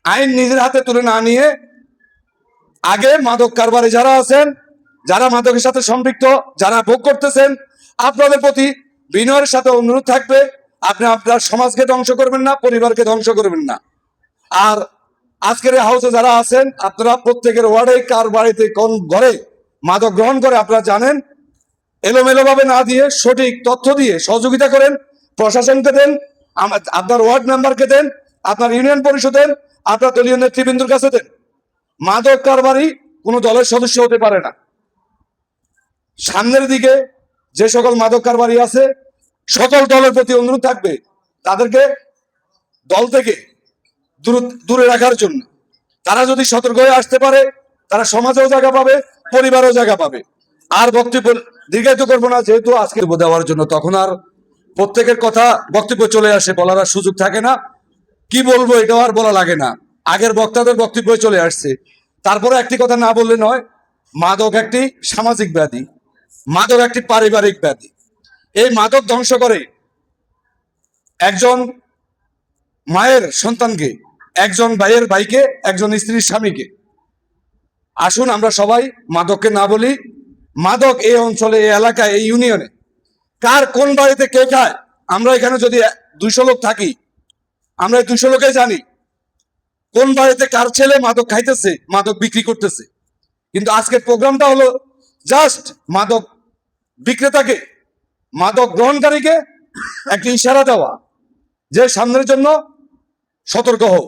আইন নিজের হাতে তুলে না নিয়ে আগে মাদক কারবারে যারা আছেন, যারা মাদকের সাথে সম্পৃক্ত, যারা ভোগ করতেছেন, আপনাদের প্রতি বিনয়ের সাথে অনুরোধ থাকবে, আপনি আপনার সমাজকে ধ্বংস করবেন না, পরিবারকে ধ্বংস করবেন না। আর আজকের হাউসে যারা আছেন, আপনারা প্রত্যেকের ওয়ার্ডে কার বাড়িতে কোন ঘরে মাদক গ্রহণ করে আপনারা জানেন। এলোমেলো ভাবে না দিয়ে সঠিক তথ্য দিয়ে সহযোগিতা করেন। প্রশাসনকে দেন, আপনার ওয়ার্ড মেম্বারকে দেন, আপনার ইউনিয়ন পরিষদ দেন, আপনার দলীয় নেতৃবৃন্দর কাছে দেন। মাদক কারবারি কোনো দলের সদস্য হতে পারে না। সামনের দিকে যে সকল মাদক কারবারি আছে, সকল দলের প্রতি অনুরোধ থাকবে তাদেরকে দল থেকে দূরে রাখার জন্য। তারা যদি সতর্ক হয়ে আসতে পারে, তারা সমাজেও জায়গা পাবে, পরিবারেও জায়গা পাবে। আর বক্তব্য দীর্ঘায়িত করবো না, যেহেতু আজকে দেওয়ার জন্য তখন আর প্রত্যেকের কথা বক্তব্য চলে আসে, বলার আর সুযোগ থাকে না। কি বলবো এটাও আর বলা লাগে না, আগের বক্তাদের বক্তব্য চলে আসছে। তারপরে একটি কথা না বললে নয়, মাদক একটি সামাজিক ব্যাধি, মাদক একটি পারিবারিক ব্যাধি। এই মাদক ধ্বংস করে একজন মায়ের সন্তানকে, একজন ভাইয়ের ভাইকে, একজন স্ত্রীর স্বামীকে। আসুন আমরা সবাই মাদককে না বলি। মাদক এই অঞ্চলে, এই এলাকায়, এই ইউনিয়নে কার কোন বাড়িতে কে খায়, আমরা এখানে যদি 200 লোক থাকি, আমরা 200 লোকে জানি কোন বাড়িতে কার ছেলে মাদক খাইতেছে, মাদক বিক্রি করতেছে। কিন্তু আজকের প্রোগ্রামটা হলো জাস্ট মাদক বিক্রেতাকে, মাদক গ্রহণকারীকে একটি ইশারা দেওয়া যে সামনের জন্য সতর্ক হোক।